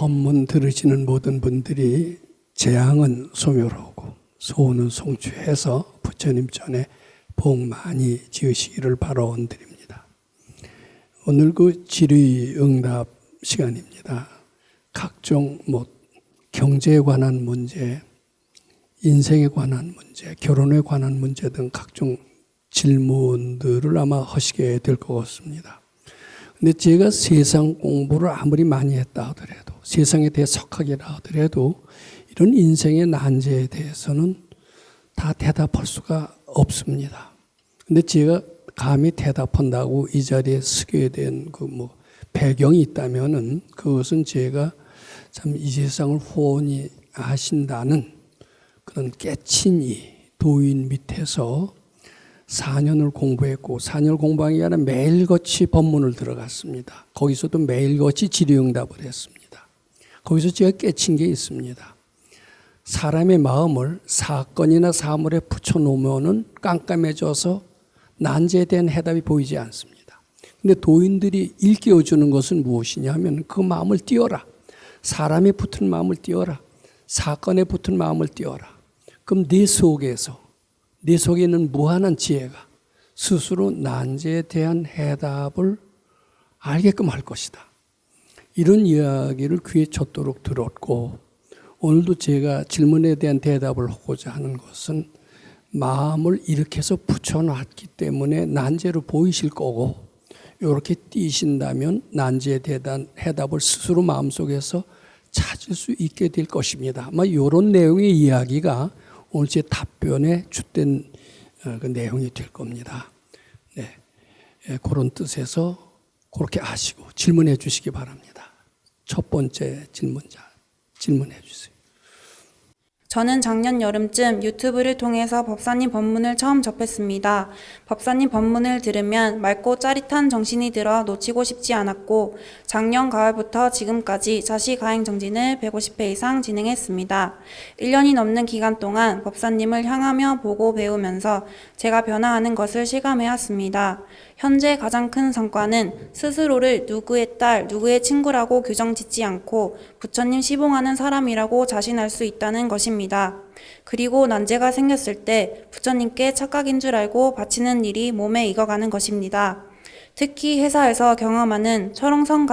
법문 들으시는 모든 분들이 재앙은 소멸하고 소원은 성취해서 부처님 전에 복 많이 지으시기를 바라온드립니다. 오늘 그 질의응답 시간입니다. 각종 경제에 관한 문제, 인생에 관한 문제, 결혼에 관한 문제 등 각종 질문들을 아마 하시게 될 것 같습니다. 근데 제가 세상 공부를 아무리 많이 했다 하더라도, 세상에 대해 석학이라 하더라도 이런 인생의 난제에 대해서는 다 대답할 수가 없습니다. 근데 제가 감히 대답한다고 이 자리에 서게 된 배경이 있다면은 그것은 제가 참 이 세상을 후원히 하신다는 그런 깨친 이 도인 밑에서 4년을 공부했고, 4년을 공부한 게 아니라 매일같이 법문을 들어갔습니다. 거기서도 매일같이 질의응답을 했습니다. 거기서 제가 깨친 게 있습니다. 사람의 마음을 사건이나 사물에 붙여놓으면 깜깜해져서 난제에 대한 해답이 보이지 않습니다. 근데 도인들이 일깨워주는 것은 무엇이냐 하면 그 마음을 띄워라. 사람에 붙은 마음을 띄워라. 사건에 붙은 마음을 띄워라. 그럼 네 속에 있는 무한한 지혜가 스스로 난제에 대한 해답을 알게끔 할 것이다. 이런 이야기를 귀에 젖도록 들었고, 오늘도 제가 질문에 대한 대답을 하고자 하는 것은 마음을 이렇게 해서 붙여놨기 때문에 난제로 보이실 거고, 이렇게 띄신다면 난제에 대한 해답을 스스로 마음속에서 찾을 수 있게 될 것입니다. 아마 이런 내용의 이야기가 오늘 제 답변에 주된 그 내용이 될 겁니다. 네, 그런 뜻에서 그렇게 아시고 질문해 주시기 바랍니다. 첫 번째 질문자 질문해 주세요. 저는 작년 여름쯤 유튜브를 통해서 법사님 법문을 처음 접했습니다. 법사님 법문을 들으면 맑고 짜릿한 정신이 들어 놓치고 싶지 않았고, 작년 가을부터 지금까지 자시가행 정진을 150회 이상 진행했습니다. 1년이 넘는 기간 동안 법사님을 향하며 보고 배우면서 제가 변화하는 것을 실감해왔습니다. 현재 가장 큰 성과는 스스로를 누구의 딸, 누구의 친구라고 규정 짓지 않고 부처님 시봉하는 사람이라고 자신할 수 있다는 것입니다. 그리고 난제가 생겼을 때 부처님께 착각인 줄 알고 바치는 일이 몸에 익어가는 것입니다. 특히 회사에서 경험하는 철옹성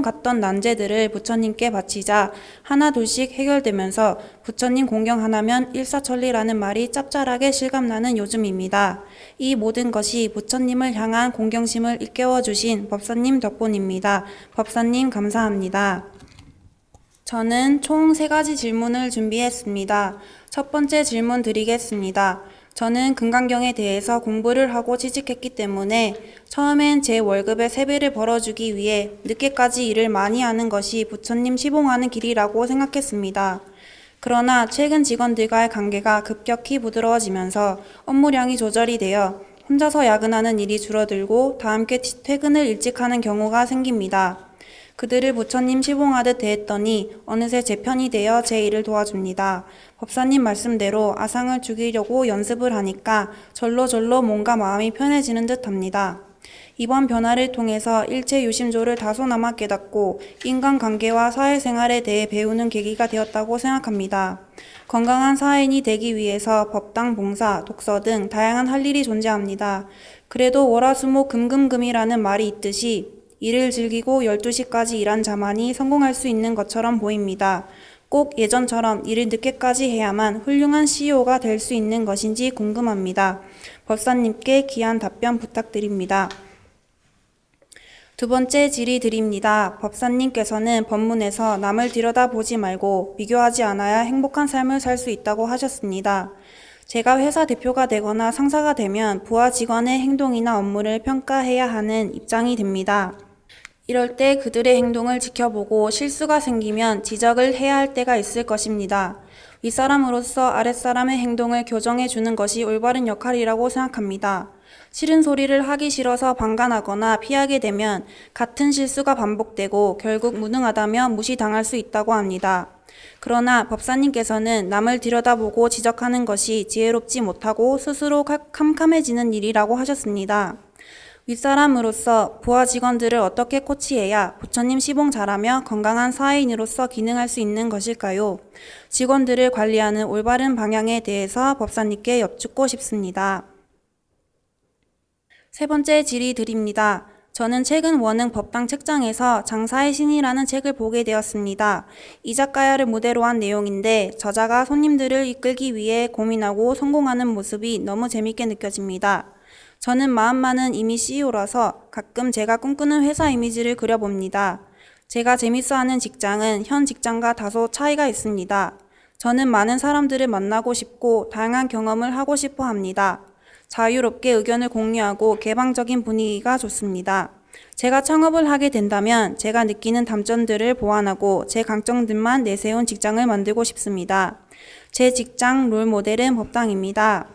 같던 난제들을 부처님께 바치자 하나 둘씩 해결되면서 부처님 공경하나면 일사천리라는 말이 짭짤하게 실감나는 요즘입니다. 이 모든 것이 부처님을 향한 공경심을 일깨워 주신 법사님 덕분입니다. 법사님 감사합니다. 저는 총 3가지 질문을 준비했습니다. 첫 번째 질문 드리겠습니다. 저는 금강경에 대해서 공부를 하고 취직했기 때문에 처음엔 제 월급의 3배를 벌어주기 위해 늦게까지 일을 많이 하는 것이 부처님 시봉하는 길이라고 생각했습니다. 그러나 최근 직원들과의 관계가 급격히 부드러워지면서 업무량이 조절이 되어 혼자서 야근하는 일이 줄어들고 다 함께 퇴근을 일찍 하는 경우가 생깁니다. 그들을 부처님 시봉하듯 대했더니 어느새 제 편이 되어 제 일을 도와줍니다. 법사님 말씀대로 아상을 죽이려고 연습을 하니까 절로 뭔가 마음이 편해지는 듯 합니다. 이번 변화를 통해서 일체 유심조를 다소나마 깨닫고 인간관계와 사회생활에 대해 배우는 계기가 되었다고 생각합니다. 건강한 사회인이 되기 위해서 법당, 봉사, 독서 등 다양한 할 일이 존재합니다. 그래도 월화수목 금금금이라는 말이 있듯이 일을 즐기고 12시까지 일한 자만이 성공할 수 있는 것처럼 보입니다. 꼭 예전처럼 일을 늦게까지 해야만 훌륭한 CEO가 될 수 있는 것인지 궁금합니다. 법사님께 귀한 답변 부탁드립니다. 두 번째 질의 드립니다. 법사님께서는 법문에서 남을 들여다보지 말고 비교하지 않아야 행복한 삶을 살 수 있다고 하셨습니다. 제가 회사 대표가 되거나 상사가 되면 부하 직원의 행동이나 업무를 평가해야 하는 입장이 됩니다. 이럴 때 그들의 행동을 지켜보고 실수가 생기면 지적을 해야 할 때가 있을 것입니다. 윗사람으로서 아랫사람의 행동을 교정해 주는 것이 올바른 역할이라고 생각합니다. 싫은 소리를 하기 싫어서 방관하거나 피하게 되면 같은 실수가 반복되고 결국 무능하다며 무시당할 수 있다고 합니다. 그러나 법사님께서는 남을 들여다보고 지적하는 것이 지혜롭지 못하고 스스로 캄캄해지는 일이라고 하셨습니다. 윗사람으로서 부하 직원들을 어떻게 코치해야 부처님 시봉 잘하며 건강한 사회인으로서 기능할 수 있는 것일까요? 직원들을 관리하는 올바른 방향에 대해서 법사님께 여쭙고 싶습니다. 세 번째 질의 드립니다. 저는 최근 원흥 법당 책장에서 장사의 신이라는 책을 보게 되었습니다. 이자카야를 무대로 한 내용인데 저자가 손님들을 이끌기 위해 고민하고 성공하는 모습이 너무 재밌게 느껴집니다. 저는 마음만은 이미 CEO라서 가끔 제가 꿈꾸는 회사 이미지를 그려봅니다. 제가 재밌어하는 직장은 현 직장과 다소 차이가 있습니다. 저는 많은 사람들을 만나고 싶고 다양한 경험을 하고 싶어 합니다. 자유롭게 의견을 공유하고 개방적인 분위기가 좋습니다. 제가 창업을 하게 된다면 제가 느끼는 단점들을 보완하고 제 강점들만 내세운 직장을 만들고 싶습니다. 제 직장 롤모델은 법당입니다.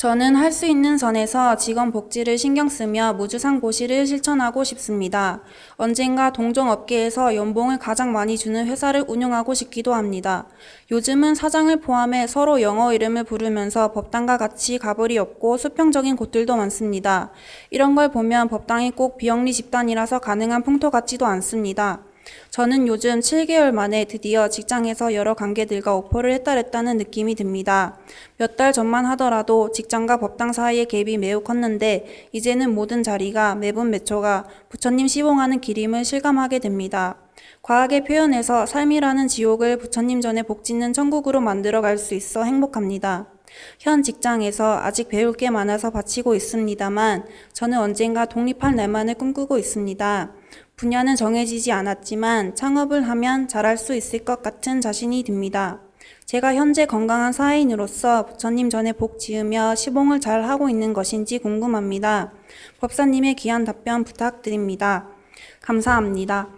저는 할 수 있는 선에서 직원 복지를 신경 쓰며 무주상고시를 실천하고 싶습니다. 언젠가 동종업계에서 연봉을 가장 많이 주는 회사를 운영하고 싶기도 합니다. 요즘은 사장을 포함해 서로 영어 이름을 부르면서 법당과 같이 가불이 없고 수평적인 곳들도 많습니다. 이런 걸 보면 법당이 꼭 비영리 집단이라서 가능한 풍토 같지도 않습니다. 저는 요즘 7개월 만에 드디어 직장에서 여러 관계들과 오퍼를 했다랬다는 느낌이 듭니다. 몇 달 전만 하더라도 직장과 법당 사이의 갭이 매우 컸는데 이제는 모든 자리가 매분 매초가 부처님 시봉하는 길임을 실감하게 됩니다. 과하게 표현해서 삶이라는 지옥을 부처님 전에 복짓는 천국으로 만들어갈 수 있어 행복합니다. 현 직장에서 아직 배울 게 많아서 바치고 있습니다만 저는 언젠가 독립할 날만을 꿈꾸고 있습니다. 분야는 정해지지 않았지만 창업을 하면 잘할 수 있을 것 같은 자신이 듭니다. 제가 현재 건강한 사회인으로서 부처님 전에 복 지으며 시봉을 잘 하고 있는 것인지 궁금합니다. 법사님의 귀한 답변 부탁드립니다. 감사합니다.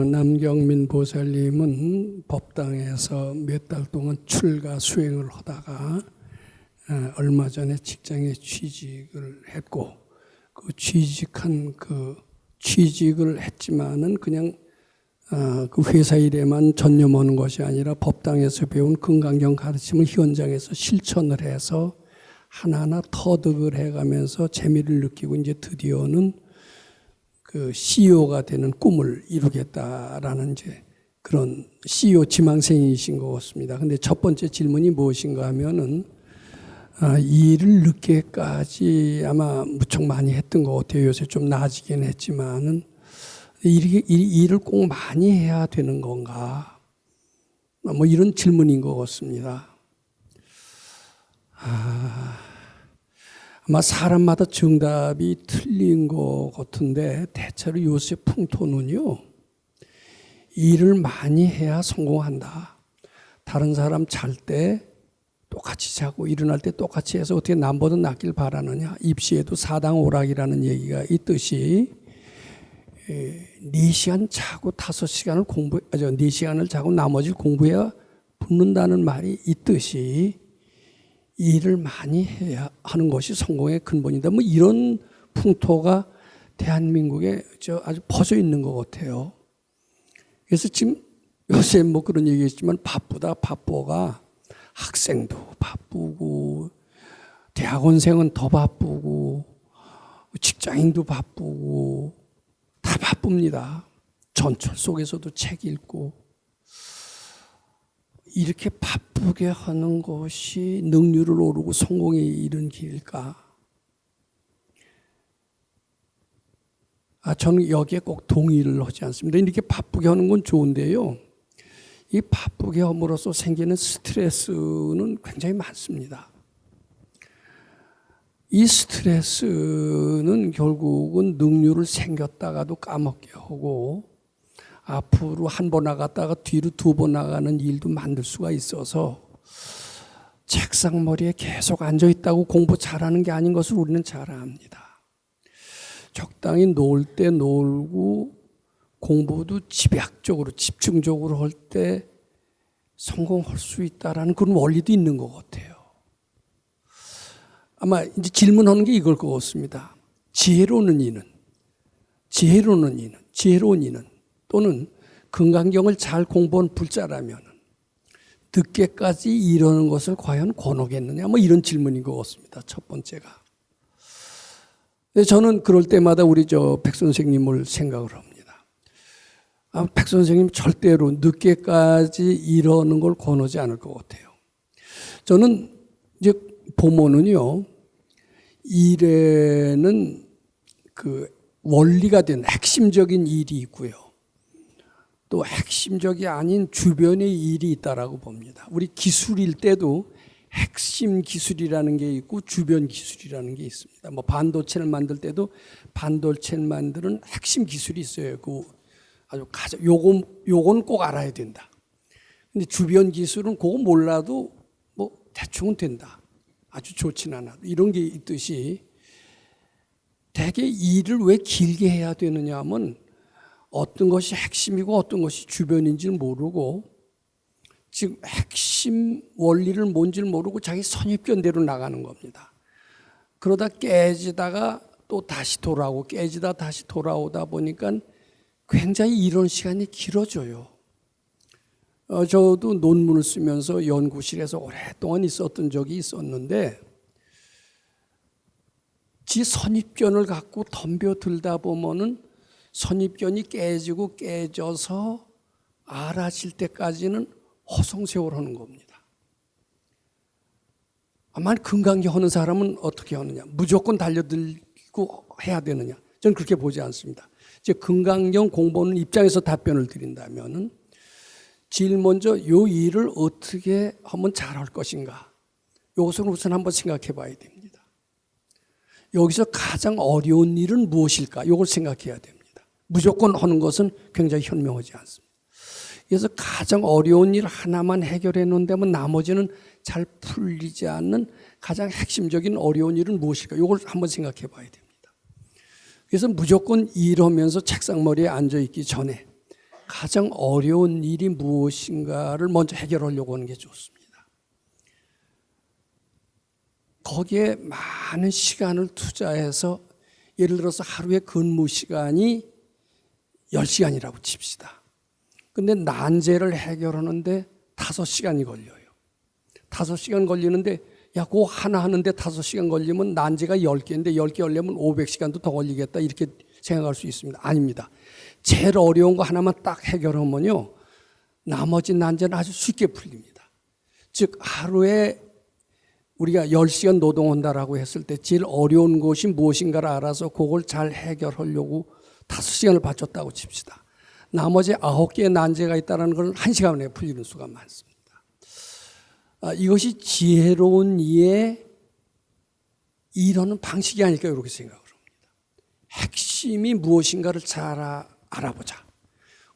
남경민 보살님은 법당에서 몇 달 동안 출가 수행을 하다가 얼마 전에 직장에 취직을 했고 그 취직을 했지만은 그냥 그 회사 일에만 전념하는 것이 아니라 법당에서 배운 건강경 가르침을 현장에서 실천을 해서 하나하나 터득을 해가면서 재미를 느끼고 이제 드디어는 그 CEO가 되는 꿈을 이루겠다라는 이제 그런 CEO 지망생이신 것 같습니다. 근데 첫 번째 질문이 무엇인가 하면은 이 일을 늦게까지 아마 무척 많이 했던 것 같아요. 요새 좀 나아지긴 했지만은 이 일을 꼭 많이 해야 되는 건가? 뭐 이런 질문인 것 같습니다. 아마 사람마다 정답이 틀린 것 같은데 대체로 요새 풍토는요. 일을 많이 해야 성공한다. 다른 사람 잘 때 똑같이 자고 일어날 때 똑같이 해서 어떻게 남보다 낫길 바라느냐. 입시에도 사당오락이라는 얘기가 있듯이 4시간 자고 5시간을 4시간을 자고 나머지를 공부해야 붙는다는 말이 있듯이 일을 많이 해야 하는 것이 성공의 근본이다. 뭐 이런 풍토가 대한민국에 아주 퍼져 있는 것 같아요. 그래서 지금 요새 뭐 그런 얘기했지만 바쁘다 바빠가 학생도 바쁘고 대학원생은 더 바쁘고 직장인도 바쁘고 다 바쁩니다. 전철 속에서도 책 읽고 이렇게 바쁘게 하는 것이 능률을 오르고 성공에 이른 길일까? 저는 여기에 꼭 동의를 하지 않습니다. 이렇게 바쁘게 하는 건 좋은데요. 이 바쁘게 함으로써 생기는 스트레스는 굉장히 많습니다. 이 스트레스는 결국은 능률을 생겼다가도 까먹게 하고 앞으로 한 번 나갔다가 뒤로 2번 나가는 일도 만들 수가 있어서 책상 머리에 계속 앉아있다고 공부 잘하는 게 아닌 것을 우리는 잘 압니다. 적당히 놀 때 놀고 공부도 집약적으로 집중적으로 할 때 성공할 수 있다라는 그런 원리도 있는 것 같아요. 아마 이제 질문하는 게 이걸 것 같습니다. 지혜로운 이는 또는 건강경을 잘 공부한 불자라면 늦게까지 이러는 것을 과연 권하겠느냐? 뭐 이런 질문인 것 같습니다. 첫 번째가. 저는 그럴 때마다 우리 백 선생님을 생각을 합니다. 백 선생님 절대로 늦게까지 이러는 걸 권하지 않을 것 같아요. 저는 이제 보면은요, 일에는 그 원리가 된 핵심적인 일이 있고요. 또 핵심적이 아닌 주변의 일이 있다라고 봅니다. 우리 기술일 때도 핵심 기술이라는 게 있고 주변 기술이라는 게 있습니다. 뭐 반도체를 만들 때도 반도체를 만드는 핵심 기술이 있어요. 그 아주 가장 요건 꼭 알아야 된다. 근데 주변 기술은 그거 몰라도 뭐 대충은 된다. 아주 좋진 않아도 이런 게 있듯이 대개 일을 왜 길게 해야 되느냐 하면 어떤 것이 핵심이고 어떤 것이 주변인지를 모르고 지금 핵심 원리를 뭔지를 모르고 자기 선입견대로 나가는 겁니다. 그러다 깨지다가 또 다시 돌아오고 깨지다 다시 돌아오다 보니까 굉장히 이런 시간이 길어져요. 저도 논문을 쓰면서 연구실에서 오랫동안 있었던 적이 있었는데 지 선입견을 갖고 덤벼들다 보면은 선입견이 깨지고 깨져서 알아질 때까지는 허송세월하는 겁니다. 아마 건강히 하는 사람은 어떻게 하느냐? 무조건 달려들고 해야 되느냐? 저는 그렇게 보지 않습니다. 이제 건강형 공부하는 입장에서 답변을 드린다면은 제일 먼저 이 일을 어떻게 하면 잘할 것인가? 이것을 우선 한번 생각해 봐야 됩니다. 여기서 가장 어려운 일은 무엇일까? 이걸 생각해야 됩니다. 무조건 하는 것은 굉장히 현명하지 않습니다. 그래서 가장 어려운 일 하나만 해결해 놓는다면 나머지는 잘 풀리지 않는 가장 핵심적인 어려운 일은 무엇일까? 이걸 한번 생각해 봐야 됩니다. 그래서 무조건 일하면서 책상머리에 앉아 있기 전에 가장 어려운 일이 무엇인가를 먼저 해결하려고 하는 게 좋습니다. 거기에 많은 시간을 투자해서 예를 들어서 하루에 근무 시간이 10시간이라고 칩시다. 근데 난제를 해결하는데 5시간이 걸려요. 5시간 걸리는데 야, 그거 하나 하는데 5시간 걸리면 난제가 10개인데 10개 하려면 500시간도 더 걸리겠다 이렇게 생각할 수 있습니다. 아닙니다. 제일 어려운 거 하나만 딱 해결하면요, 나머지 난제는 아주 쉽게 풀립니다. 즉 하루에 우리가 10시간 노동한다라고 했을 때 제일 어려운 것이 무엇인가를 알아서 그걸 잘 해결하려고 5시간을 바쳤다고 칩시다. 나머지 9개의 난제가 있다는 걸 1시간 내에 풀리는 수가 많습니다. 이것이 지혜로운 이의 일하는 방식이 아닐까 이렇게 생각을 합니다. 핵심이 무엇인가를 잘 알아보자.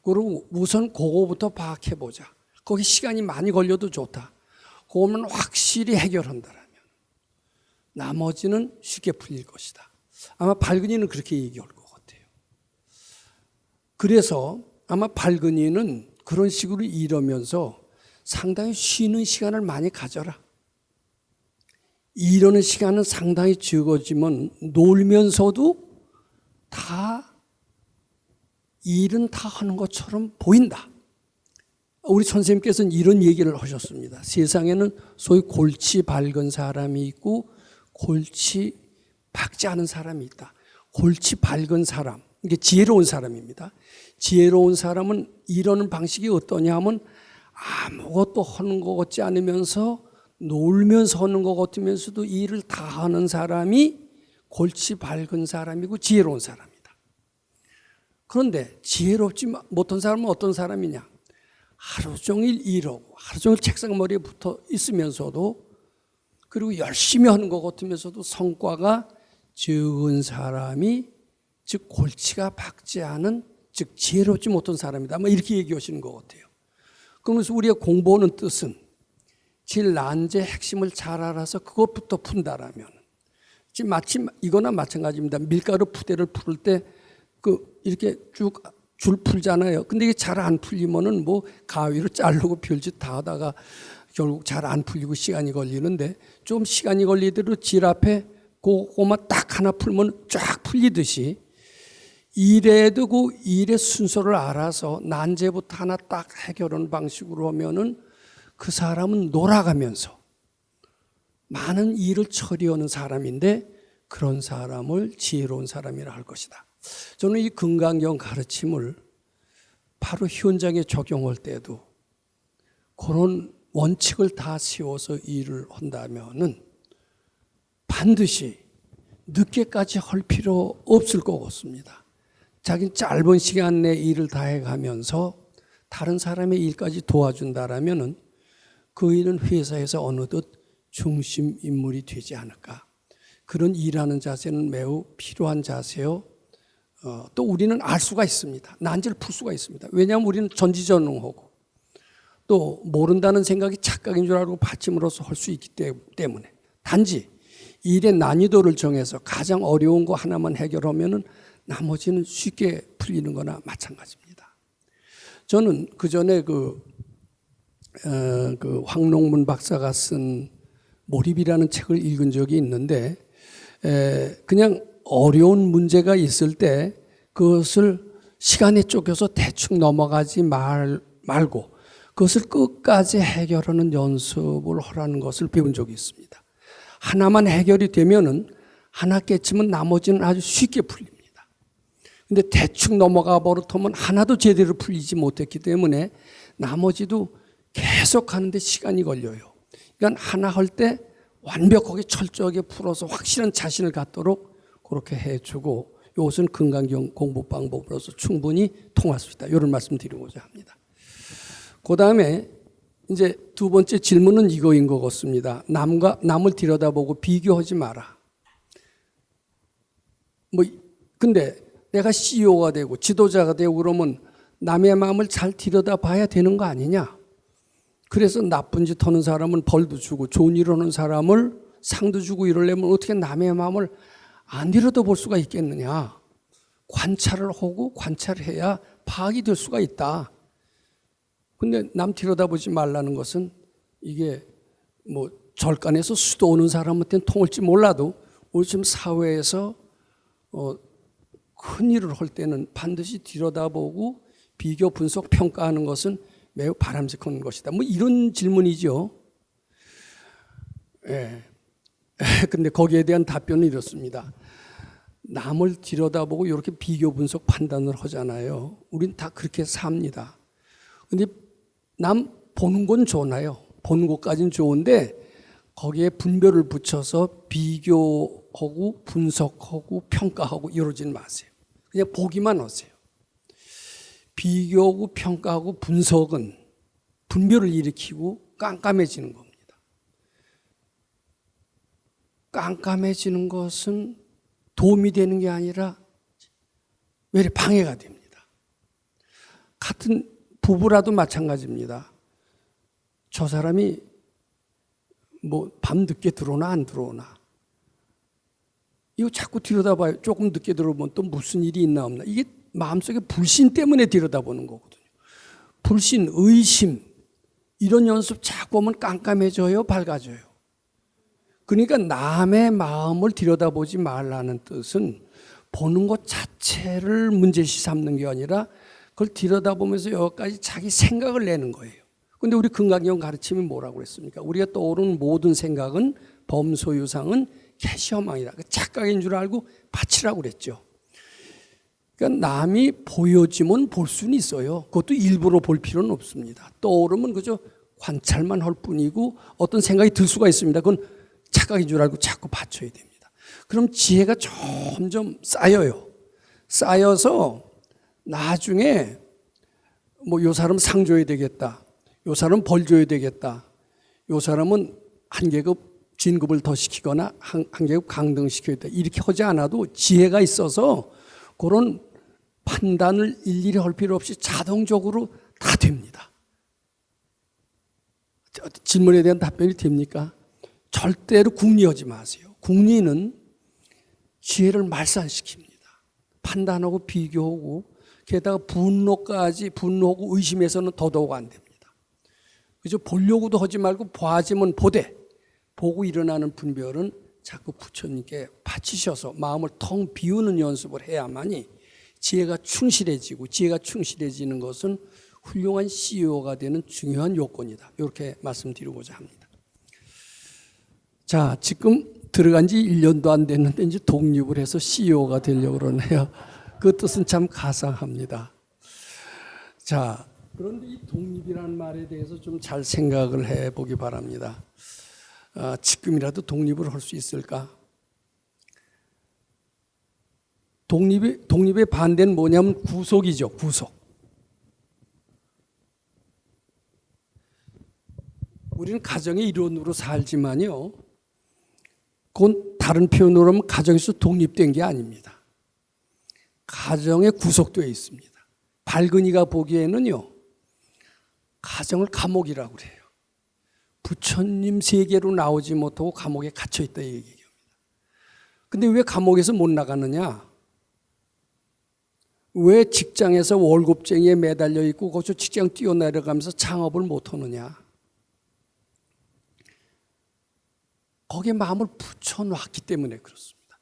그리고 우선 그거부터 파악해보자. 거기 시간이 많이 걸려도 좋다. 그거만 확실히 해결한다라면 나머지는 쉽게 풀릴 것이다. 아마 발근이는 그렇게 얘기할 것 같아요. 그래서 아마 발근이는 그런 식으로 일하면서 상당히 쉬는 시간을 많이 가져라. 이러는 시간은 상당히 적어지면 놀면서도 다 일은 다 하는 것처럼 보인다. 우리 선생님께서는 이런 얘기를 하셨습니다. 세상에는 소위 골치 밝은 사람이 있고 골치 박지 않은 사람이 있다. 골치 밝은 사람, 이게 지혜로운 사람입니다. 지혜로운 사람은 이러는 방식이 어떠냐 하면 아무것도 하는 것 같지 않으면서 놀면서 하는 것 같으면서도 일을 다 하는 사람이 골치 밝은 사람이고 지혜로운 사람이다. 그런데 지혜롭지 못한 사람은 어떤 사람이냐? 하루 종일 일하고 하루 종일 책상머리에 붙어 있으면서도 그리고 열심히 하는 것 같으면서도 성과가 적은 사람이 즉 골치가 박지 않은 즉 지혜롭지 못한 사람이다. 아마 이렇게 얘기하시는 것 같아요. 그러면서 우리가 공부하는 뜻은 제일 난제 핵심을 잘 알아서 그것부터 푼다라면 지금 마침 이거나 마찬가지입니다. 밀가루 푸대를 풀을 때 이렇게 쭉 줄 풀잖아요. 근데 이게 잘 안 풀리면은 뭐 가위로 자르고 별짓 다 하다가 결국 잘 안 풀리고 시간이 걸리는데 좀 시간이 걸리더라도 질 앞에 그거만 딱 하나 풀면 쫙 풀리듯이 일에도 그 일의 순서를 알아서 난제부터 하나 딱 해결하는 방식으로 하면은 그 사람은 놀아가면서 많은 일을 처리하는 사람인데 그런 사람을 지혜로운 사람이라 할 것이다. 저는 이 금강경 가르침을 바로 현장에 적용할 때도 그런 원칙을 다 세워서 일을 한다면은 반드시 늦게까지 할 필요 없을 것 같습니다. 자기는 짧은 시간 내에 일을 다 해가면서 다른 사람의 일까지 도와준다라면은 그 일은 회사에서 어느덧 중심 인물이 되지 않을까. 그런 일하는 자세는 매우 필요한 자세요. 또 우리는 알 수가 있습니다. 난제를 풀 수가 있습니다. 왜냐하면 우리는 전지전능하고 또 모른다는 생각이 착각인 줄 알고 받침으로써 할 수 있기 때문에 단지 일의 난이도를 정해서 가장 어려운 거 하나만 해결하면은 나머지는 쉽게 풀리는 거나 마찬가지입니다. 저는 그 전에 그 황농문 박사가 쓴 몰입이라는 책을 읽은 적이 있는데 그냥 어려운 문제가 있을 때 그것을 시간에 쫓겨서 대충 넘어가지 말고 그것을 끝까지 해결하는 연습을 하라는 것을 배운 적이 있습니다. 하나만 해결이 되면은 하나 깨치면 나머지는 아주 쉽게 풀립니다. 근데 대충 넘어가 버릇하면 하나도 제대로 풀리지 못했기 때문에 나머지도 계속 하는데 시간이 걸려요. 그러니까 하나 할 때 완벽하게 철저하게 풀어서 확실한 자신을 갖도록 그렇게 해주고 이것은 금강경 공부 방법으로서 충분히 통할 수 있다. 이런 말씀 드리고자 합니다. 그 다음에 이제 두 번째 질문은 이거인 것 같습니다. 남을 들여다보고 비교하지 마라. 근데 내가 CEO가 되고 지도자가 되고 그러면 남의 마음을 잘 들여다봐야 되는 거 아니냐? 그래서 나쁜 짓 하는 사람은 벌도 주고 좋은 일 하는 사람을 상도 주고 이러려면 어떻게 남의 마음을 안 들여다볼 수가 있겠느냐? 관찰을 하고 관찰해야 파악이 될 수가 있다. 근데 남 들여다보지 말라는 것은 이게 뭐 절간에서 수도 오는 사람한테는 통할지 몰라도 우리 지금 사회에서 큰 일을 할 때는 반드시 들여다보고 비교 분석 평가하는 것은 매우 바람직한 것이다. 뭐 이런 질문이죠. 예. 근데 거기에 대한 답변은 이렇습니다. 남을 들여다보고 이렇게 비교 분석 판단을 하잖아요. 우린 다 그렇게 삽니다. 근데 남 보는 건 좋나요? 보는 것까지는 좋은데 거기에 분별을 붙여서 비교하고 분석하고 평가하고 이러진 마세요. 그냥 보기만 하세요. 비교하고 평가하고 분석은 분별을 일으키고 깜깜해지는 겁니다. 깜깜해지는 것은 도움이 되는 게 아니라 외려 방해가 됩니다. 같은 부부라도 마찬가지입니다. 저 사람이 뭐 밤 늦게 들어오나 안 들어오나 이거 자꾸 들여다봐요. 조금 늦게 들어오면 또 무슨 일이 있나 없나. 이게 마음속에 불신 때문에 들여다보는 거거든요. 불신, 의심 이런 연습 자꾸 하면 깜깜해져요, 밝아져요. 그러니까 남의 마음을 들여다보지 말라는 뜻은 보는 것 자체를 문제시 삼는 게 아니라 그걸 들여다보면서 여기까지 자기 생각을 내는 거예요. 그런데 우리 금강경 가르침이 뭐라고 그랬습니까? 우리가 떠오르는 모든 생각은 범소유상은 캐시어망이다. 착각인 줄 알고 바치라고 그랬죠. 그러니까 남이 보여지면 볼 수는 있어요. 그것도 일부러 볼 필요는 없습니다. 떠오르면 그저 관찰만 할 뿐이고 어떤 생각이 들 수가 있습니다. 그건 착각인 줄 알고 자꾸 받쳐야 됩니다. 그럼 지혜가 점점 쌓여요. 쌓여서 나중에 뭐 요 사람 상 줘야 되겠다. 요 사람 벌 줘야 되겠다. 요 사람은 한 계급 진급을 더 시키거나 한 계급 강등시켜야 돼. 이렇게 하지 않아도 지혜가 있어서 그런 판단을 일일이 할 필요 없이 자동적으로 다 됩니다. 질문에 대한 답변이 됩니까? 절대로 궁리하지 마세요. 궁리는 지혜를 말살시킵니다. 판단하고 비교하고 게다가 분노하고 의심해서는 더더욱 안 됩니다. 그죠? 보려고도 하지 말고 봐지면 보되 보고 일어나는 분별은 자꾸 부처님께 바치셔서 마음을 텅 비우는 연습을 해야만이 지혜가 충실해지고 지혜가 충실해지는 것은 훌륭한 CEO가 되는 중요한 요건이다. 이렇게 말씀드리고자 합니다. 자, 지금 들어간 지 1년도 안 됐는데 이제 독립을 해서 CEO가 되려고 그러네요. 그 뜻은 참 가상합니다. 자, 그런데 이 독립이라는 말에 대해서 좀 잘 생각을 해보기 바랍니다. 지금이라도 독립을 할 수 있을까? 독립의 반대는 뭐냐면 구속이죠. 구속. 우리는 가정의 일원으로 살지만요, 그건 다른 표현으로 하면 가정에서 독립된 게 아닙니다. 가정에 구속되어 있습니다. 발근이가 보기에는요, 가정을 감옥이라고 그래요. 부처님 세계로 나오지 못하고 감옥에 갇혀있다 이 얘기입니다. 근데 왜 감옥에서 못 나가느냐? 왜 직장에서 월급쟁이에 매달려 있고 거기서 직장 뛰어내려가면서 창업을 못 하느냐? 거기에 마음을 붙여놨기 때문에 그렇습니다.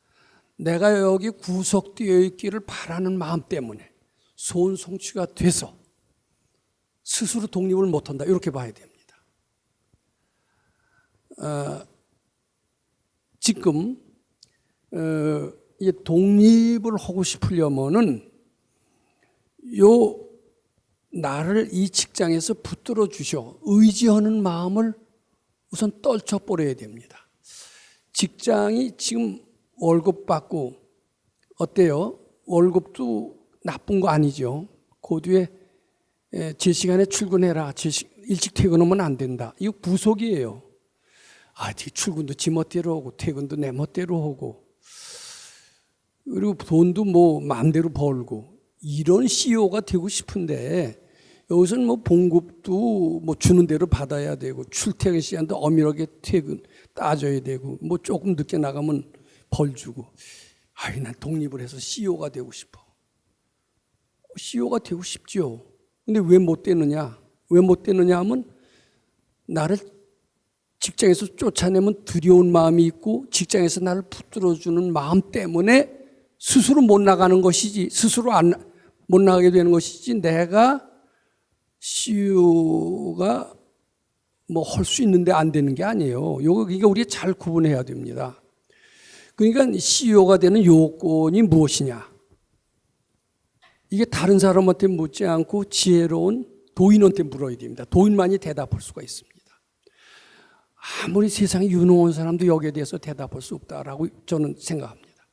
내가 여기 구속되어 있기를 바라는 마음 때문에 소원 성취가 돼서 스스로 독립을 못한다 이렇게 봐야 됩니다. 지금 독립을 하고 싶으려면은 나를 이 직장에서 붙들어 주셔 의지하는 마음을 우선 떨쳐버려야 됩니다. 직장이 지금 월급 받고 어때요? 월급도 나쁜 거 아니죠. 그 뒤에 제 시간에 출근해라. 일찍 퇴근하면 안 된다. 이거 구속이에요. 출근도 지 멋대로 하고 퇴근도 내 멋대로 하고 그리고 돈도 뭐 마음대로 벌고 이런 CEO가 되고 싶은데 여기서는 뭐 봉급도 뭐 주는 대로 받아야 되고 출퇴근 시간도 엄밀하게 따져야 되고 뭐 조금 늦게 나가면 벌 주고 난 독립을 해서 CEO가 되고 싶어. CEO가 되고 싶죠. 근데 왜 못 되느냐? 왜 못 되느냐 하면 나를 직장에서 쫓아내면 두려운 마음이 있고 직장에서 나를 붙들어주는 마음 때문에 스스로 못 나가는 것이지 스스로 못 나가게 되는 것이지 내가 CEO가 뭐 할 수 있는데 안 되는 게 아니에요. 그러니까 우리가 잘 구분해야 됩니다. 그러니까 CEO가 되는 요건이 무엇이냐? 이게 다른 사람한테 묻지 않고 지혜로운 도인한테 물어야 됩니다. 도인만이 대답할 수가 있습니다. 아무리 세상에 유능한 사람도 여기에 대해서 대답할 수 없다라고 저는 생각합니다.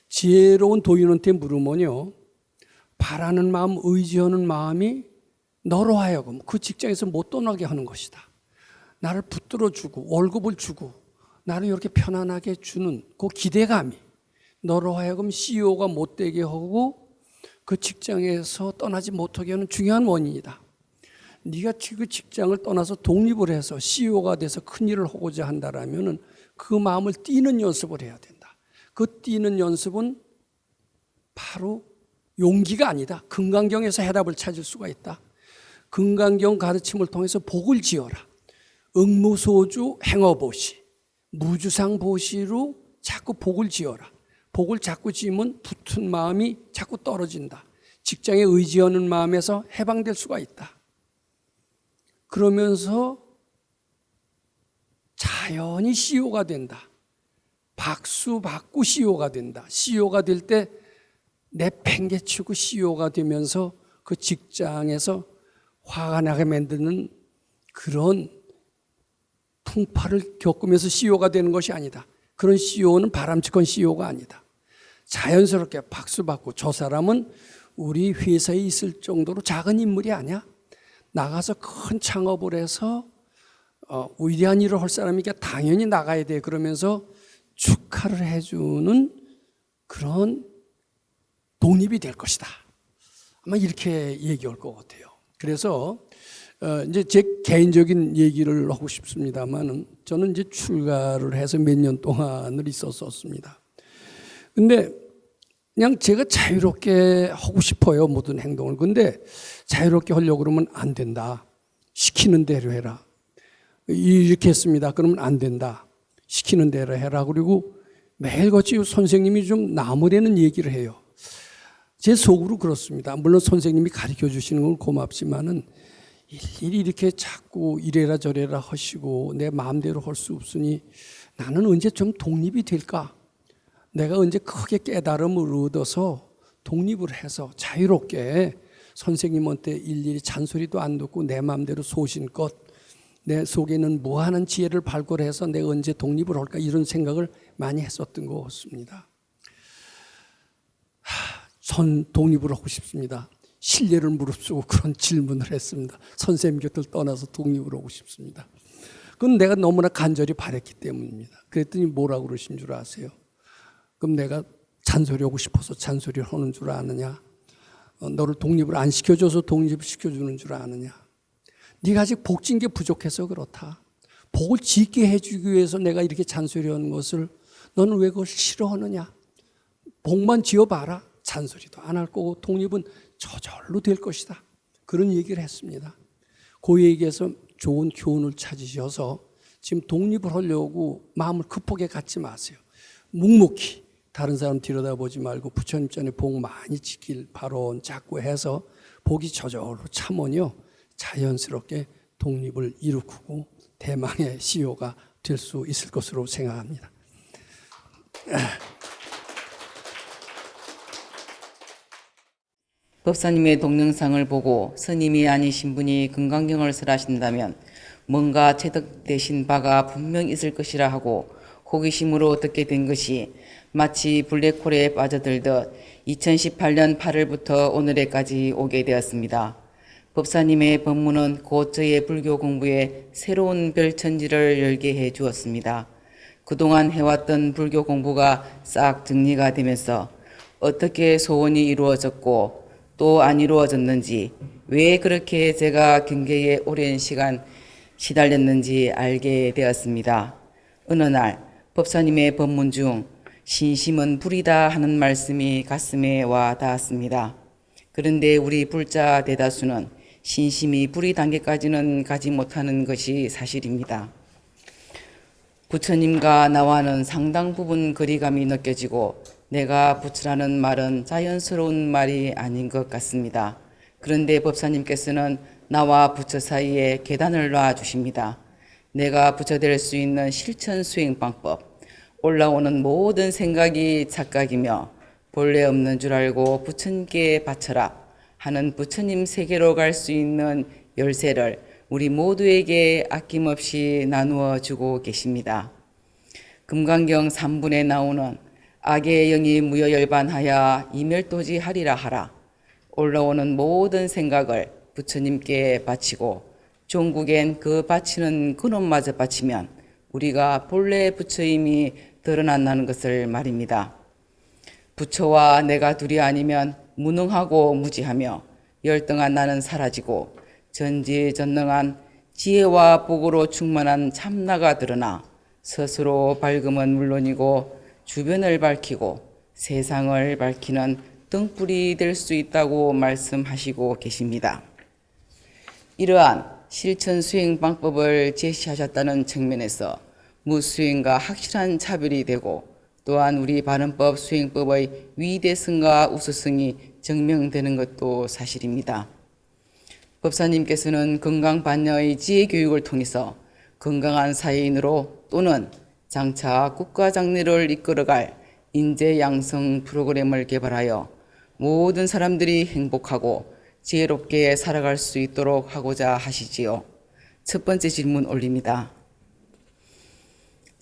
지혜로운 도인한테 물으면요, 바라는 마음, 의지하는 마음이 너로 하여금 그 직장에서 못 떠나게 하는 것이다. 나를 붙들어주고 월급을 주고 나를 이렇게 편안하게 주는 그 기대감이 너로 하여금 CEO가 못 되게 하고 그 직장에서 떠나지 못하게 하는 중요한 원인이다. 네가 그 직장을 떠나서 독립을 해서 CEO가 돼서 큰일을 하고자 한다라면 그 마음을 띄는 연습을 해야 된다. 그 띄는 연습은 바로 용기가 아니다. 금강경에서 해답을 찾을 수가 있다. 금강경 가르침을 통해서 복을 지어라. 응무소주 행어보시, 무주상보시로 자꾸 복을 지어라. 복을 자꾸 지으면 붙은 마음이 자꾸 떨어진다. 직장에 의지하는 마음에서 해방될 수가 있다. 그러면서 자연히 CEO가 된다. 박수 받고 CEO가 된다. CEO가 될 때 내팽개치고 CEO가 되면서 그 직장에서 화가 나게 만드는 그런 풍파를 겪으면서 CEO가 되는 것이 아니다. 그런 CEO는 바람직한 CEO가 아니다. 자연스럽게 박수 받고 저 사람은 우리 회사에 있을 정도로 작은 인물이 아니야. 나가서 큰 창업을 해서 위대한 일을 할 사람이니까 당연히 나가야 돼. 그러면서 축하를 해주는 그런 독립이 될 것이다. 아마 이렇게 얘기할 것 같아요. 그래서 이제 제 개인적인 얘기를 하고 싶습니다만 저는 이제 출가를 해서 몇 년 동안을 있었습니다. 근데 그냥 제가 자유롭게 하고 싶어요. 모든 행동을. 근데 자유롭게 하려고 그러면 안 된다. 시키는 대로 해라. 이렇게 했습니다. 그러면 안 된다. 시키는 대로 해라. 그리고 매일같이 선생님이 좀 나무라는 얘기를 해요. 제 속으로 그렇습니다. 물론 선생님이 가르쳐 주시는 건 고맙지만은 일일이 이렇게 자꾸 이래라 저래라 하시고 내 마음대로 할 수 없으니 나는 언제 좀 독립이 될까? 내가 언제 크게 깨달음을 얻어서 독립을 해서 자유롭게 선생님한테 일일이 잔소리도 안 듣고 내 마음대로 소신껏 내 속에는 무한한 지혜를 발굴해서 내가 언제 독립을 할까 이런 생각을 많이 했었던 것 같습니다. 전 독립을 하고 싶습니다. 신뢰를 무릅쓰고 그런 질문을 했습니다. 선생님 곁을 떠나서 독립을 하고 싶습니다. 그건 내가 너무나 간절히 바랬기 때문입니다. 그랬더니 뭐라고 그러신 줄 아세요? 그럼 내가 잔소리하고 싶어서 잔소리를 하는 줄 아느냐? 너를 독립을 안 시켜줘서 독립을 시켜주는 줄 아느냐? 네가 아직 복진 게 부족해서 그렇다. 복을 짓게 해주기 위해서 내가 이렇게 잔소리하는 것을 너는 왜 그걸 싫어하느냐? 복만 지어봐라. 잔소리도 안 할 거고 독립은 저절로 될 것이다. 그런 얘기를 했습니다. 그 얘기에서 좋은 교훈을 찾으셔서 지금 독립을 하려고 마음을 급하게 갖지 마세요. 묵묵히 다른 사람 들여다보지 말고 부처님 전에 복 많이 지킬 발언 자꾸 해서 복이 저절로 참으면요 자연스럽게 독립을 이루고 대망의 CEO가 될 수 있을 것으로 생각합니다. 법사님의 동영상을 보고 스님이 아니신 분이 금강경을 설하신다면 뭔가 체득되신 바가 분명 있을 것이라 하고 호기심으로 듣게 된 것이 마치 블랙홀에 빠져들듯 2018년 8월부터 오늘에까지 오게 되었습니다. 법사님의 법문은 곧 저의 불교 공부에 새로운 별천지를 열게 해 주었습니다. 그동안 해왔던 불교 공부가 싹 정리가 되면서 어떻게 소원이 이루어졌고 또 안 이루어졌는지, 왜 그렇게 제가 경계에 오랜 시간 시달렸는지 알게 되었습니다. 어느 날 법사님의 법문 중 신심은 불이다 하는 말씀이 가슴에 와 닿았습니다. 그런데 우리 불자 대다수는 신심이 불이 단계까지는 가지 못하는 것이 사실입니다. 부처님과 나와는 상당 부분 거리감이 느껴지고 내가 부처라는 말은 자연스러운 말이 아닌 것 같습니다. 그런데 법사님께서는 나와 부처 사이에 계단을 놔주십니다. 내가 부처 될 수 있는 실천 수행 방법, 올라오는 모든 생각이 착각이며 본래 없는 줄 알고 부처님께 바쳐라 하는 부처님 세계로 갈 수 있는 열쇠를 우리 모두에게 아낌없이 나누어 주고 계십니다. 금강경 3분에 나오는 악의 영이 무여열반하여 이멸도지 하리라 하라. 올라오는 모든 생각을 부처님께 바치고 종국엔 그 바치는 근원마저 바치면 우리가 본래 부처임이 드러난다는 것을 말입니다. 부처와 내가 둘이 아니면 무능하고 무지하며 열등한 나는 사라지고 전지전능한 지혜와 복으로 충만한 참나가 드러나 스스로 밝음은 물론이고 주변을 밝히고 세상을 밝히는 등불이 될 수 있다고 말씀하시고 계십니다. 이러한 실천 수행 방법을 제시하셨다는 측면에서 무수행과 확실한 차별이 되고 또한 우리 바른법 수행법의 위대성과 우수성이 증명되는 것도 사실입니다. 법사님께서는 건강반려의 지혜교육을 통해서 건강한 사회인으로 또는 장차 국가장래를 이끌어갈 인재양성 프로그램을 개발하여 모든 사람들이 행복하고 지혜롭게 살아갈 수 있도록 하고자 하시지요. 첫 번째 질문 올립니다.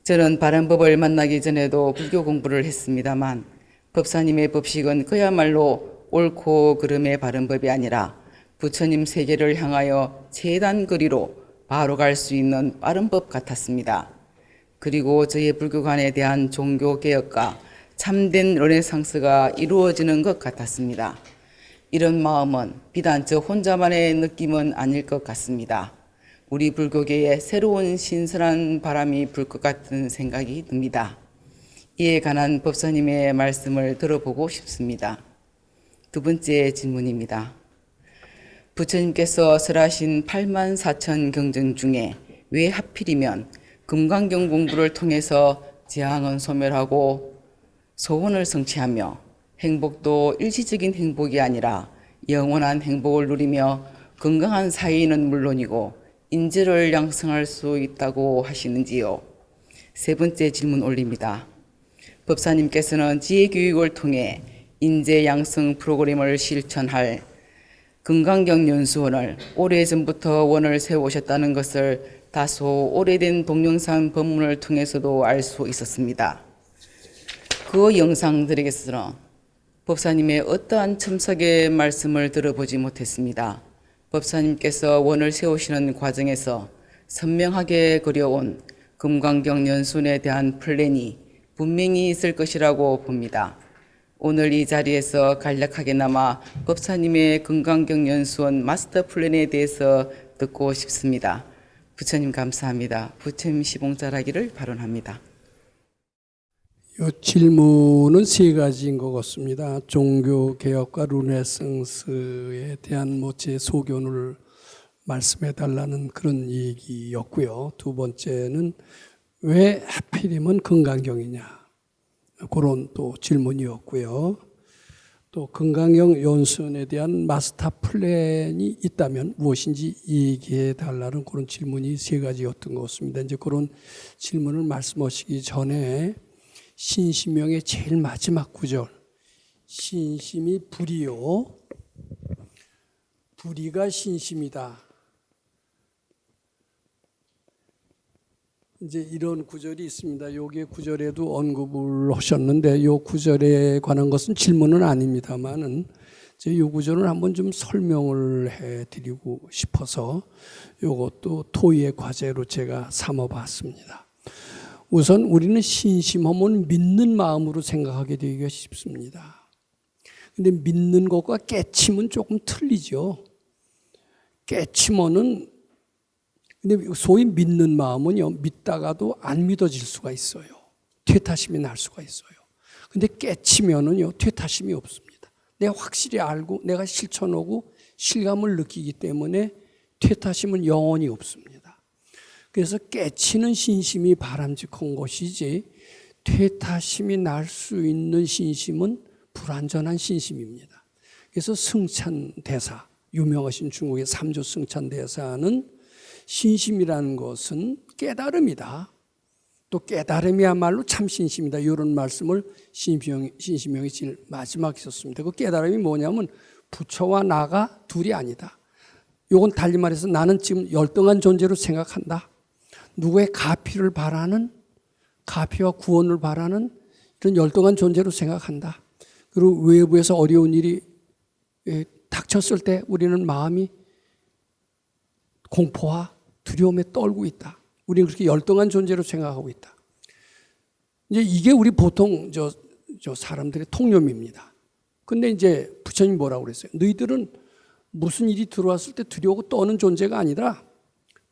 저는 바른법을 만나기 전에도 불교 공부를 했습니다만 법사님의 법식은 그야말로 옳고 그름의 바른법이 아니라 부처님 세계를 향하여 최단 거리로 바로 갈 수 있는 빠른 법 같았습니다. 그리고 저의 불교관에 대한 종교개혁과 참된 르네상스가 이루어지는 것 같았습니다. 이런 마음은 비단 저 혼자만의 느낌은 아닐 것 같습니다. 우리 불교계에 새로운 신선한 바람이 불 것 같은 생각이 듭니다. 이에 관한 법사님의 말씀을 들어보고 싶습니다. 두 번째 질문입니다. 부처님께서 설하신 84,000 경전 중에 왜 하필이면 금강경 공부를 통해서 재앙은 소멸하고 소원을 성취하며 행복도 일시적인 행복이 아니라 영원한 행복을 누리며 건강한 사회인은 물론이고 인재를 양성할 수 있다고 하시는지요? 세 번째 질문 올립니다. 법사님께서는 지혜교육을 통해 인재 양성 프로그램을 실천할 금강경 연수원을 오래전부터 원을 세우셨다는 것을 다소 오래된 동영상 본문을 통해서도 알 수 있었습니다. 그 영상들에게서는 법사님의 어떠한 첨삭의 말씀을 들어보지 못했습니다. 법사님께서 원을 세우시는 과정에서 선명하게 그려온 금강경 연수원에 대한 플랜이 분명히 있을 것이라고 봅니다. 오늘 이 자리에서 간략하게나마 법사님의 금강경 연수원 마스터 플랜에 대해서 듣고 싶습니다. 부처님 감사합니다. 부처님 시봉자라기를 발언합니다. 이 질문은 세 가지인 것 같습니다. 종교 개혁과 르네상스에 대한 제 소견을 말씀해 달라는 그런 얘기였고요. 두 번째는 왜 하필이면 금강경이냐, 그런 또 질문이었고요. 또 금강경 연수원에 대한 마스터 플랜이 있다면 무엇인지 얘기해 달라는 그런 질문이 세 가지였던 것 같습니다. 이제 그런 질문을 말씀하시기 전에 신심명의 제일 마지막 구절, 신심이 불이요, 불이가 신심이다. 이제 이런 구절이 있습니다. 여기 구절에도 언급을 하셨는데, 이 구절에 관한 것은 질문은 아닙니다만은 이 구절을 한번 좀 설명을 해드리고 싶어서 이것도 토의의 과제로 제가 삼아봤습니다. 우선 우리는 신심하면 믿는 마음으로 생각하게 되기가 쉽습니다. 근데 믿는 것과 깨침은 조금 틀리죠. 깨치면은, 근데 소위 믿는 마음은요, 믿다가도 안 믿어질 수가 있어요. 퇴타심이 날 수가 있어요. 근데 깨치면은요, 퇴타심이 없습니다. 내가 확실히 알고 내가 실천하고 실감을 느끼기 때문에 퇴타심은 영원히 없습니다. 그래서 깨치는 신심이 바람직한 것이지 퇴타심이 날 수 있는 신심은 불완전한 신심입니다. 그래서 승찬대사, 유명하신 중국의 삼조 승찬대사는 신심이라는 것은 깨달음이다. 또 깨달음이야말로 참 신심이다. 이런 말씀을 신심명이 제일 마지막에 썼습니다. 그 깨달음이 뭐냐면 부처와 나가 둘이 아니다. 이건 달리 말해서 나는 지금 열등한 존재로 생각한다. 누구의 가피를 바라는, 가피와 구원을 바라는 이런 열등한 존재로 생각한다. 그리고 외부에서 어려운 일이 닥쳤을 때 우리는 마음이 공포와 두려움에 떨고 있다. 우리는 그렇게 열등한 존재로 생각하고 있다. 이제 이게 우리 보통 저 사람들의 통념입니다. 근데 이제 부처님 뭐라고 그랬어요? 너희들은 무슨 일이 들어왔을 때 두려워하고 떠는 존재가 아니라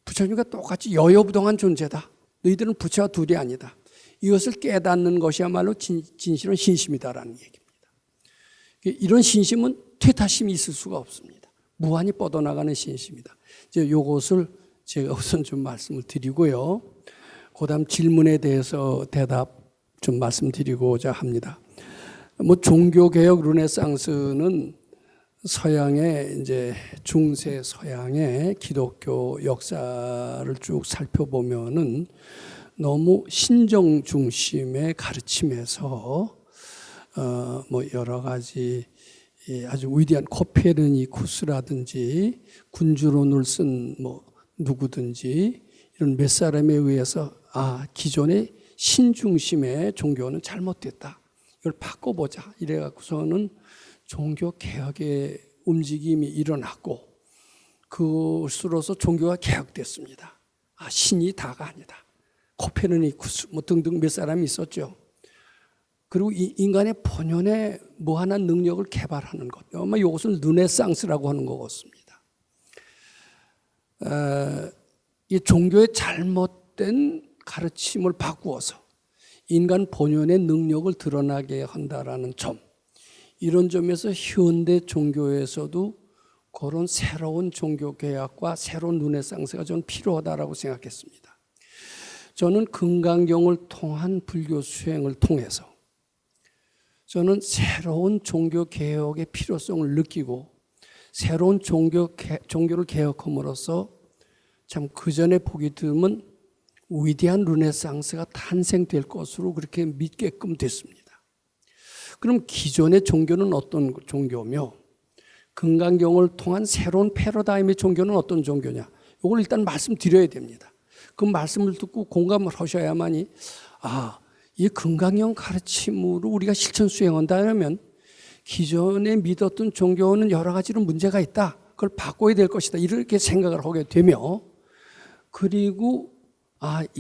부처님과 똑같이 여여부동한 존재다. 너희들은 부처와 둘이 아니다. 이것을 깨닫는 것이야말로 진실한 신심이다라는 얘기입니다. 이런 신심은 퇴타심이 있을 수가 없습니다. 무한히 뻗어나가는 신심이다. 이제 이것을 제가 우선 좀 말씀을 드리고요. 그다음 질문에 대해서 대답 좀 말씀드리고자 합니다. 종교개혁 르네상스는 서양의 이제 중세 서양의 기독교 역사를 쭉 살펴보면은 너무 신정 중심의 가르침에서 여러 가지 아주 위대한 코페르니쿠스라든지 군주론을 쓴 누구든지 이런 몇 사람에 의해서 기존의 신중심의 종교는 잘못됐다. 이걸 바꿔보자. 이래갖고서는 종교 개혁의 움직임이 일어났고 그것으로서 종교가 개혁됐습니다. 신이 다가 아니다. 코페르니쿠스 등등 몇 사람이 있었죠. 그리고 인간의 본연의 무한한 능력을 개발하는 것. 아마 이것을 르네상스라고 하는 것 같습니다. 이 종교의 잘못된 가르침을 바꾸어서 인간 본연의 능력을 드러나게 한다라는 점. 이런 점에서 현대 종교에서도 그런 새로운 종교 개혁과 새로운 르네상스가 저는 필요하다라고 생각했습니다. 저는 금강경을 통한 불교 수행을 통해서 저는 새로운 종교 개혁의 필요성을 느끼고 새로운 종교를 개혁함으로써 참 그전에 보기 드문 위대한 르네상스가 탄생될 것으로 그렇게 믿게끔 됐습니다. 그럼 기존의 종교는 어떤 종교며 금강경을 통한 새로운 패러다임의 종교는 어떤 종교냐? 이걸 일단 말씀드려야 됩니다. 그 말씀을 듣고 공감을 하셔야만이 이 금강경 가르침으로 우리가 실천 수행한다면 기존에 믿었던 종교는 여러 가지로 문제가 있다. 그걸 바꿔야 될 것이다. 이렇게 생각을 하게 되며 그리고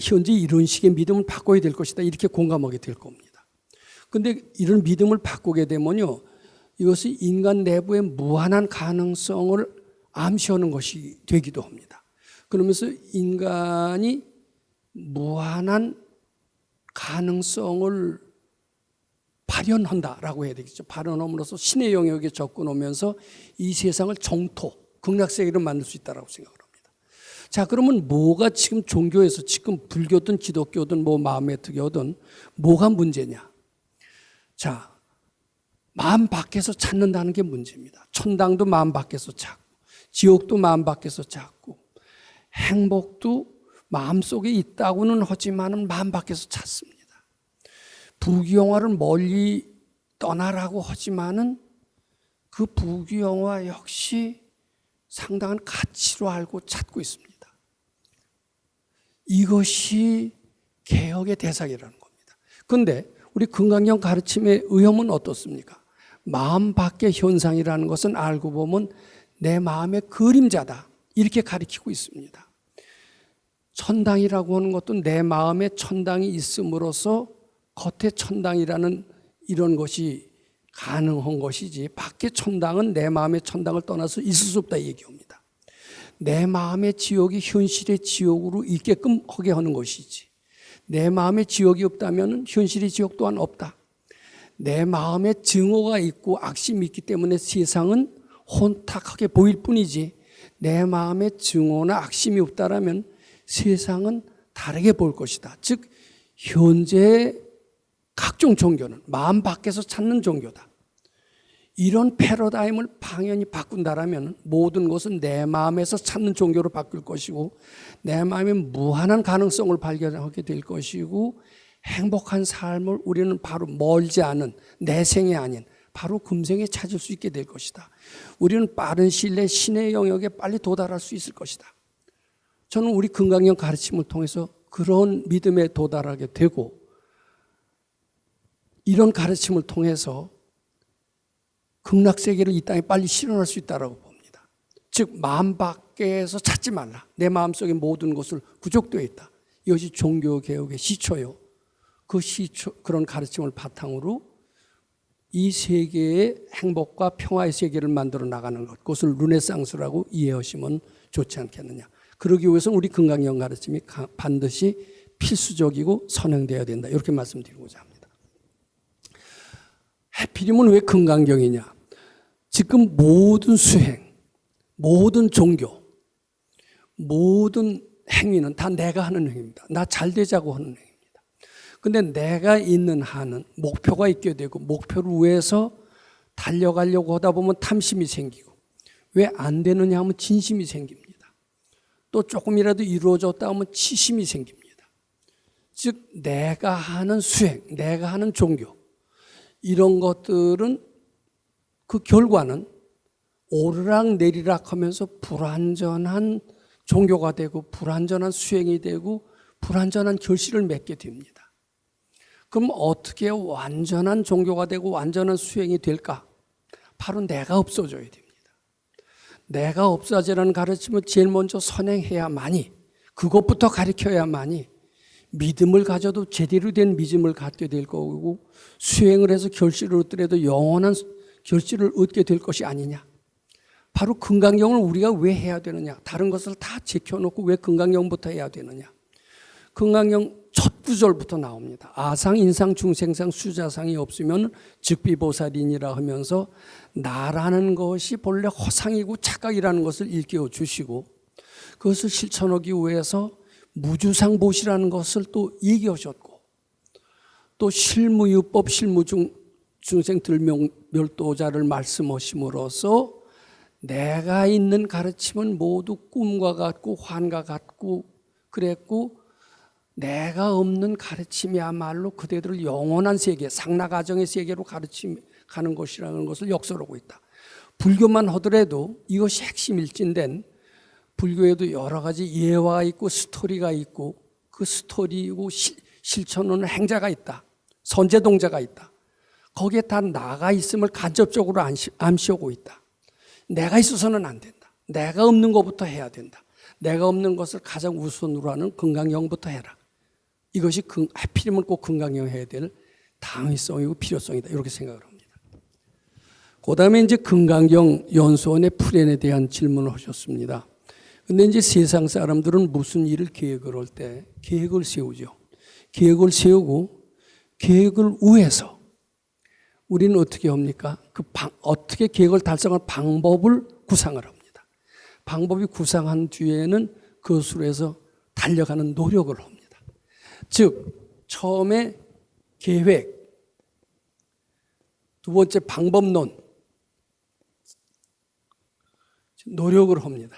현재 이런 식의 믿음을 바꿔야 될 것이다. 이렇게 공감하게 될 겁니다. 그런데 이런 믿음을 바꾸게 되면요. 이것이 인간 내부의 무한한 가능성을 암시하는 것이 되기도 합니다. 그러면서 인간이 무한한 가능성을 발현한다라고 해야 되겠죠. 발현함으로써 신의 영역에 접근하면서 이 세상을 정토, 극락세계로 만들 수 있다고 생각을 합니다. 자, 그러면 뭐가 지금 종교에서 지금 불교든 기독교든 뭐 마음의 특교든 뭐가 문제냐? 자, 마음 밖에서 찾는다는 게 문제입니다. 천당도 마음 밖에서 찾고 지옥도 마음 밖에서 찾고 행복도 마음속에 있다고는 하지만 마음 밖에서 찾습니다. 부귀영화를 멀리 떠나라고 하지만은 그 부귀영화 역시 상당한 가치로 알고 찾고 있습니다. 이것이 개혁의 대상이라는 겁니다. 그런데 우리 금강경 가르침의 의험은 어떻습니까? 마음 밖의 현상이라는 것은 알고 보면 내 마음의 그림자다. 이렇게 가르치고 있습니다. 천당이라고 하는 것도 내 마음에 천당이 있음으로써 겉에 천당이라는 이런 것이 가능한 것이지 밖의 천당은 내 마음의 천당을 떠나서 있을 수 없다 얘기합니다. 내 마음의 지옥이 현실의 지옥으로 있게끔 하게 하는 것이지 내 마음에 지옥이 없다면 현실의 지옥 또한 없다. 내 마음에 증오가 있고 악심이 있기 때문에 세상은 혼탁하게 보일 뿐이지 내 마음에 증오나 악심이 없다라면 세상은 다르게 볼 것이다. 즉 현재 각종 종교는 마음 밖에서 찾는 종교다. 이런 패러다임을 방향이 바꾼다라면 모든 것은 내 마음에서 찾는 종교로 바뀔 것이고 내 마음의 무한한 가능성을 발견하게 될 것이고 행복한 삶을 우리는 바로 멀지 않은 내생이 아닌 바로 금생에 찾을 수 있게 될 것이다. 우리는 빠른 시일 내에 신의 영역에 빨리 도달할 수 있을 것이다. 저는 우리 금강경 가르침을 통해서 그런 믿음에 도달하게 되고 이런 가르침을 통해서 극락세계를 이 땅에 빨리 실현할 수 있다고 봅니다. 즉 마음 밖에서 찾지 말라. 내 마음속에 모든 것을 구족되어 있다. 이것이 종교개혁의 시초요. 그 시초 그런 가르침을 바탕으로 이 세계의 행복과 평화의 세계를 만들어 나가는 것. 그것을 르네상스라고 이해하시면 좋지 않겠느냐. 그러기 위해서는 우리 금강경 가르침이 반드시 필수적이고 선행되어야 된다. 이렇게 말씀드리고자 합니다. 하필이면 왜 금강경이냐? 지금 모든 수행, 모든 종교, 모든 행위는 다 내가 하는 행위입니다. 나 잘 되자고 하는 행위입니다. 근데 내가 있는 한은 목표가 있게 되고 목표를 위해서 달려가려고 하다 보면 탐심이 생기고 왜 안 되느냐 하면 진심이 생깁니다. 또 조금이라도 이루어졌다 하면 치심이 생깁니다. 즉 내가 하는 수행, 내가 하는 종교 이런 것들은 그 결과는 오르락 내리락 하면서 불완전한 종교가 되고 불완전한 수행이 되고 불완전한 결실을 맺게 됩니다. 그럼 어떻게 완전한 종교가 되고 완전한 수행이 될까? 바로 내가 없어져야 됩니다. 내가 없어지라는 가르침을 제일 먼저 선행해야만이 그것부터 가르쳐야만이 믿음을 가져도 제대로 된 믿음을 갖게 될 거고 수행을 해서 결실을 얻더라도 영원한 결실을 얻게 될 것이 아니냐. 바로 금강경을 우리가 왜 해야 되느냐. 다른 것을 다 제껴놓고 왜 금강경부터 해야 되느냐. 금강경 첫 구절부터 나옵니다. 아상, 인상, 중생상, 수자상이 없으면 즉비보살이니라 하면서 나라는 것이 본래 허상이고 착각이라는 것을 일깨워 주시고 그것을 실천하기 위해서 무주상보시라는 것을 또 얘기하셨고 또 실무유법, 실무중 중생들멸도자를 말씀하심으로써 내가 있는 가르침은 모두 꿈과 같고 환과 같고 그랬고 내가 없는 가르침이야말로 그대들을 영원한 세계, 상나가정의 세계로 가르치는 것이라는 것을 역설하고 있다. 불교만 하더라도 이것이 핵심 일진된 불교에도 여러 가지 예화가 있고 스토리가 있고 그 스토리고 실천하는 행자가 있다. 선제동자가 있다. 거기에 다 나가 있음을 간접적으로 암시하고 있다. 내가 있어서는 안 된다. 내가 없는 것부터 해야 된다. 내가 없는 것을 가장 우선으로 하는 금강경부터 해라. 이것이 하필이면 꼭 금강경 해야 될 당위성이고 필요성이다. 이렇게 생각을 합니다. 그 다음에 이제 금강경 연수원의 풀엔에 대한 질문을 하셨습니다. 근데 이제 세상 사람들은 무슨 일을 계획을 할 때 계획을 세우죠. 계획을 세우고 계획을 위해서 우리는 어떻게 합니까? 어떻게 계획을 달성할 방법을 구상을 합니다. 방법이 구상한 뒤에는 그것으로 해서 달려가는 노력을 합니다. 즉 처음에 계획, 두 번째 방법론, 노력을 합니다.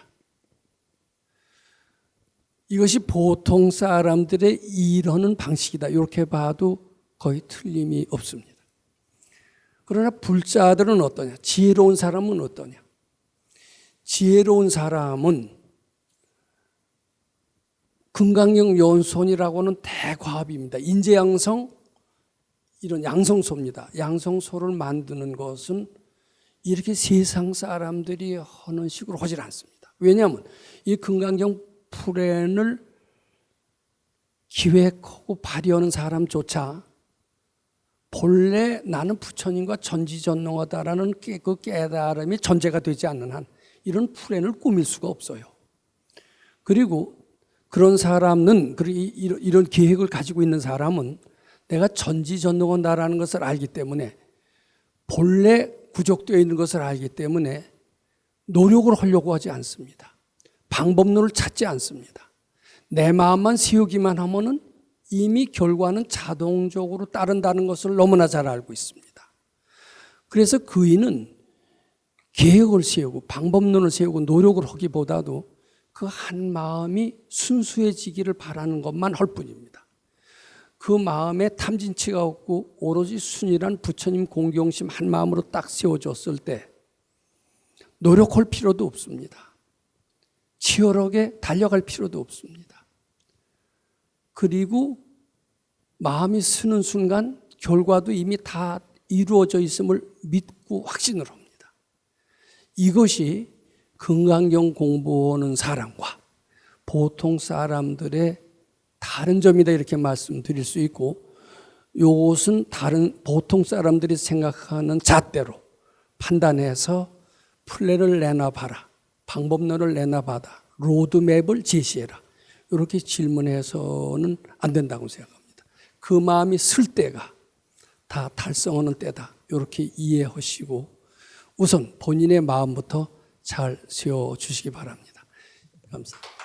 이것이 보통 사람들의 일하는 방식이다. 이렇게 봐도 거의 틀림이 없습니다. 그러나 불자들은 어떠냐? 지혜로운 사람은 어떠냐? 지혜로운 사람은 금강경 연손이라고는 대과업입니다. 인재양성, 이런 양성소입니다. 양성소를 만드는 것은 이렇게 세상 사람들이 하는 식으로 하질 않습니다. 왜냐하면 이 금강경 풀엔을 기획하고 발휘하는 사람조차 본래 나는 부처님과 전지전능하다라는 그 깨달음이 전제가 되지 않는 한 이런 풀엔을 꾸밀 수가 없어요. 그리고 그런 사람은, 이런 계획을 가지고 있는 사람은 내가 전지전능하다라는 것을 알기 때문에 본래 구족되어 있는 것을 알기 때문에 노력을 하려고 하지 않습니다. 방법론을 찾지 않습니다. 내 마음만 세우기만 하면은 이미 결과는 자동적으로 따른다는 것을 너무나 잘 알고 있습니다. 그래서 그이는 계획을 세우고 방법론을 세우고 노력을 하기보다도 그 한 마음이 순수해지기를 바라는 것만 할 뿐입니다. 그 마음에 탐진치가 없고 오로지 순이란 부처님 공경심 한 마음으로 딱 세워졌을 때 노력할 필요도 없습니다. 치열하게 달려갈 필요도 없습니다. 그리고 마음이 쓰는 순간 결과도 이미 다 이루어져 있음을 믿고 확신을 합니다. 이것이 금강경 공부하는 사람과 보통 사람들의 다른 점이다 이렇게 말씀드릴 수 있고, 이것은 다른 보통 사람들이 생각하는 잣대로 판단해서 플랜을 내놔봐라, 방법론을 내놔봐라, 로드맵을 제시해라, 이렇게 질문해서는 안 된다고 생각합니다. 그 마음이 쓸 때가 다 달성하는 때다, 이렇게 이해하시고 우선 본인의 마음부터 잘 세워주시기 바랍니다. 감사합니다.